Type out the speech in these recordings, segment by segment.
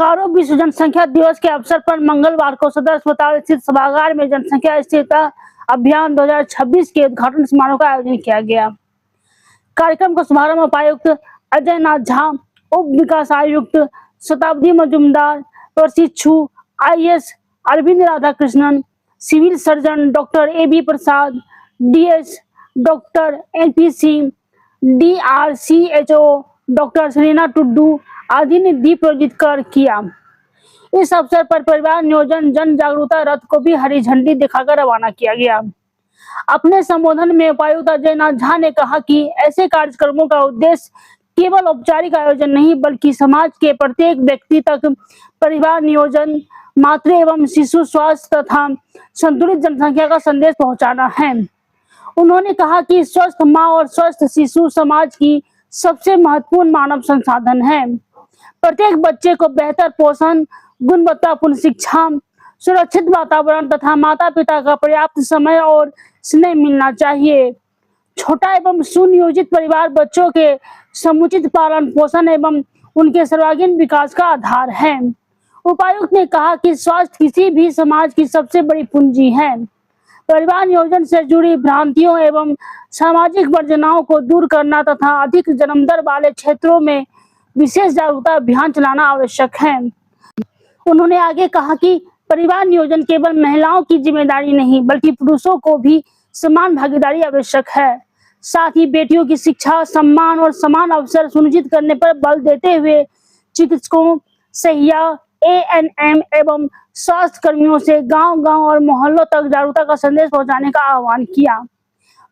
बोकारो विश्व जनसंख्या दिवस के अवसर पर मंगलवार को सदर अस्पताल स्थित सभागार में जनसंख्या स्थिरता अभियान 2026 के उद्घाटन समारोह का आयोजन किया गया। कार्यक्रम का शुभारंभ उपायुक्त अजय नाथ झा, उप विकास आयुक्त शताब्दी मजूमदार, प्रशिक्षु IAS Arvind Radhakrishnan, civil surgeon doctor AB Prasad, DS doctor NP Singh, DRCHO doctor Sarina Tudu आदि ने दीप प्रज्वलित कर किया। इस अवसर पर परिवार नियोजन जन जागरूकता रथ को भी हरी झंडी दिखाकर रवाना किया गया। अपने संबोधन में उपायुक्त अजय नाथ झा ने कहा कि ऐसे कार्यक्रमों का उद्देश्य केवल औपचारिक आयोजन नहीं बल्कि समाज के प्रत्येक व्यक्ति तक परिवार नियोजन, मातृ एवं शिशु स्वास्थ्य तथा संतुलित जनसंख्या का संदेश पहुंचाना है। उन्होंने कहा कि स्वस्थ माँ और स्वस्थ शिशु समाज की सबसे महत्वपूर्ण मानव संसाधन है। प्रत्येक बच्चे को बेहतर पोषण, गुणवत्तापूर्ण शिक्षा, सुरक्षित वातावरण तथा माता पिता का पर्याप्त समय और स्नेह मिलना चाहिए। छोटा एवं सुनियोजित परिवार बच्चों के समुचित पालन पोषण एवं उनके सर्वांगीण विकास का आधार है। उपायुक्त ने कहा कि स्वास्थ्य किसी भी समाज की सबसे बड़ी पूंजी है। परिवार नियोजन से जुड़ी भ्रांतियों एवं सामाजिक वर्जनाओं को दूर करना तथा अधिक जन्म दर वाले क्षेत्रों में विशेष जागरूकता अभियान चलाना आवश्यक है। उन्होंने आगे कहा कि परिवार नियोजन केवल महिलाओं की जिम्मेदारी नहीं बल्कि पुरुषों को भी समान भागीदारी आवश्यक है। साथ ही बेटियों की शिक्षा, सम्मान और समान अवसर सुनिश्चित करने पर बल देते हुए चिकित्सकों, सहिया, ANM एवं स्वास्थ्य कर्मियों से गांव-गांव और मोहल्लों तक जागरूकता का संदेश पहुंचाने का आह्वान किया।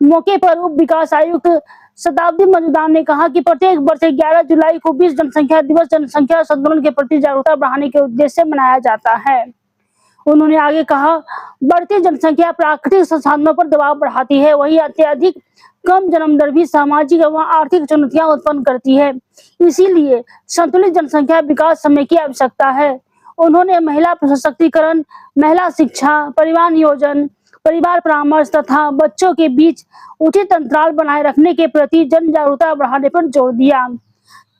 मौके पर उप विकास आयुक्त शताब्दी मजूमदार ने कहा कि प्रत्येक वर्ष 11 जुलाई को विश्व जनसंख्या दिवस जनसंख्या संतुलन के प्रति जागरूकता बढ़ाने के उद्देश्य से मनाया जाता है। उन्होंने आगे कहा, बढ़ती जनसंख्या प्राकृतिक संसाधनों पर दबाव बढ़ाती है, वही अत्यधिक कम जन्म दर भी सामाजिक एवं आर्थिक चुनौतियां उत्पन्न करती है। इसीलिए संतुलित जनसंख्या विकास समय की आवश्यकता है। उन्होंने महिला सशक्तिकरण, महिला शिक्षा, परिवार नियोजन, परिवार परामर्श तथा बच्चों के बीच उचित अंतराल बनाए रखने के प्रति जन जागरूकता बढ़ाने पर जोर दिया।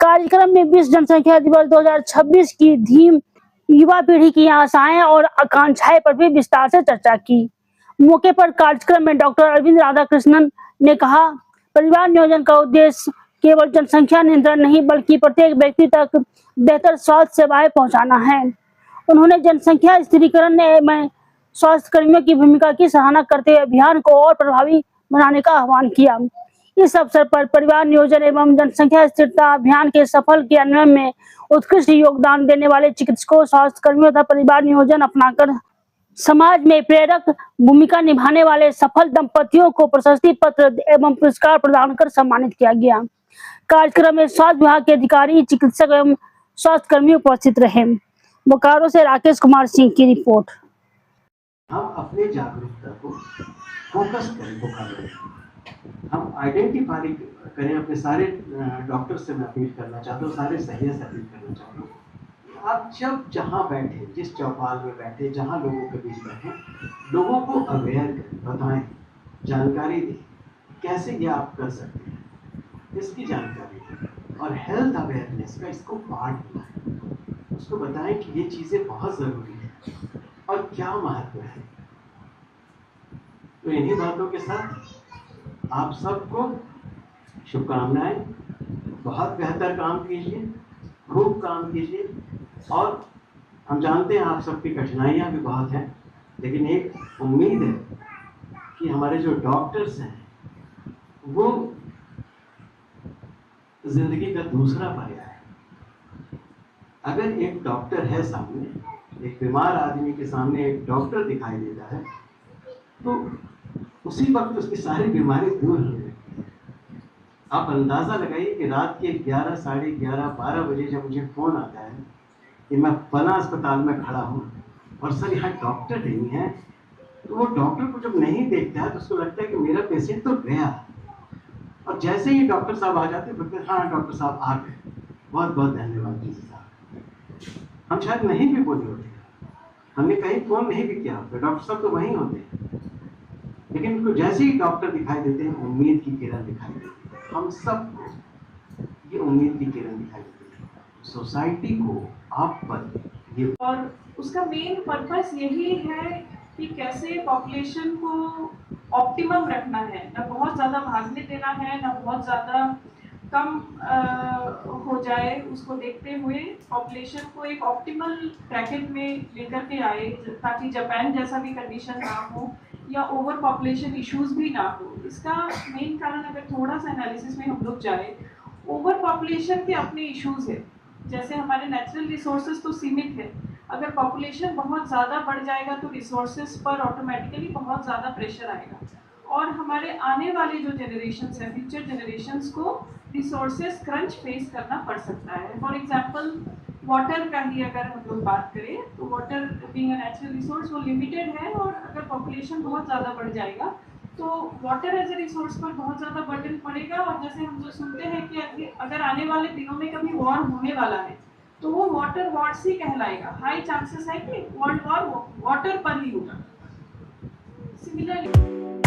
कार्यक्रम में विश्व जनसंख्या दिवस 2026 की थीम युवा पीढ़ी की आशाएं और आकांक्षाएं पर भी विस्तार से चर्चा की। मौके पर कार्यक्रम में डॉक्टर अरविंद राधाकृष्णन ने कहा, परिवार नियोजन का उद्देश्य केवल जनसंख्या नियंत्रण नहीं बल्कि प्रत्येक व्यक्ति तक बेहतर स्वास्थ्य सेवाएं पहुंचाना है। उन्होंने जनसंख्या स्थिरीकरण में स्वास्थ्य कर्मियों की भूमिका की सराहना करते हुए अभियान को और प्रभावी बनाने का आह्वान किया। इस अवसर पर परिवार नियोजन एवं जनसंख्या स्थिरता अभियान के सफल क्रियान्वयन में उत्कृष्ट योगदान देने वाले चिकित्सकों, स्वास्थ्य कर्मियों तथा परिवार नियोजन अपनाकर समाज में प्रेरक भूमिका निभाने वाले सफल दंपतियों को प्रशस्ति पत्र एवं पुरस्कार प्रदान कर सम्मानित किया गया। कार्यक्रम में स्वास्थ्य विभाग के अधिकारी, चिकित्सक एवं स्वास्थ्य कर्मी उपस्थित रहे। बोकारो से राकेश कुमार सिंह की रिपोर्ट। हम अपने जागरूकता को फोकस करें, बोकारो हम आइडेंटिफाई करें। अपने सारे डॉक्टर से मैं अपील करना चाहता हूँ, सारे सहिया से अपील करना चाहता हूँ, आप जब जहाँ बैठे, जिस चौपाल में बैठे, जहाँ लोगों के बीच बैठे, लोगों को अवेयर करें, बताएं, जानकारी दें कैसे ये आप कर सकते हैं, इसकी जानकारी दें और हेल्थ अवेयरनेस का इसको पार्ट बनाएं। उसको बताएं कि ये चीज़ें बहुत ज़रूरी है और क्या महत्व है। तो इन्हीं बातों के साथ आप सबको शुभकामनाएं। बहुत बेहतर काम कीजिए, खूब काम कीजिए। और हम जानते हैं आप सबकी कठिनाइयां भी बहुत हैं, लेकिन एक उम्मीद है कि हमारे जो डॉक्टर्स हैं वो जिंदगी का दूसरा पर्याय है। अगर एक डॉक्टर है सामने, एक बीमार आदमी के सामने एक डॉक्टर दिखाई देता है तो उसी वक्त उसकी सारी बीमारी दूर हो जाती है। आप अंदाज़ा लगाइए कि रात के 11, साढ़े 11, 12 बजे जब मुझे फ़ोन आता है कि मैं फला अस्पताल में खड़ा हूँ और सर यहाँ डॉक्टर नहीं है, तो वो डॉक्टर को जब नहीं देखता है तो उसको लगता है कि मेरा पेशेंट तो गया। और जैसे ही डॉक्टर साहब आ जाते हैं, हाँ डॉक्टर साहब आ गए, बहुत बहुत धन्यवाद जी साहब। हम शायद नहीं भी बोले होते, हमने कहीं फ़ोन नहीं भी किया होता, डॉक्टर साहब तो वहीं होते हैं, लेकिन उनको जैसे ही डॉक्टर दिखाई देते हैं उम्मीद की किरण दिखाई देती है। हम सबको ये उम्मीद की किरण दिखाई देती है। सोसाइटी को आप पर ये और उसका मेन पर्पस यही है कि कैसे पॉपुलेशन को ऑप्टिमम रखना है, ना बहुत ज़्यादा भागने देना है, ना बहुत ज़्यादा कम हो जाए। उसको देखते हुए पॉपुलेशन को एक ऑप्टिमल ब्रैकेट में लेकर के आए, ताकि जापान जैसा भी कंडीशन ना हो या ओवर पॉपुलेशन इश्यूज भी ना हो। इसका मेन कारण अगर थोड़ा सा एनालिसिस में हम लोग जाए, ओवर पॉपुलेशन के अपने इश्यूज है। जैसे हमारे नेचुरल रिसोर्सेज तो सीमित है, अगर पॉपुलेशन बहुत ज़्यादा बढ़ जाएगा तो रिसोर्सेज पर ऑटोमेटिकली बहुत ज़्यादा प्रेशर आएगा, और हमारे आने वाले जो जनरेशन्स हैं, फ्यूचर जनरेशन्स को रिसोर्सेज क्रंच फेस करना पड़ सकता है। फॉर एग्जांपल वाटर का ही अगर हम लोग बात करें तो water being a natural resource वो लिमिटेड है, और अगर पॉपुलेशन बहुत ज़्यादा बढ़ जाएगा तो वाटर एज ए रिसोर्स पर बहुत ज़्यादा बर्डन पड़ेगा। और जैसे हम लोग सुनते हैं कि अगर आने वाले दिनों में कभी वॉर होने वाला है तो वो वाटर वॉर्स ही कहलाएगा। हाई चांसेस है कि वर्ल्ड वॉर वाटर पर ही होगा। सिमिलरली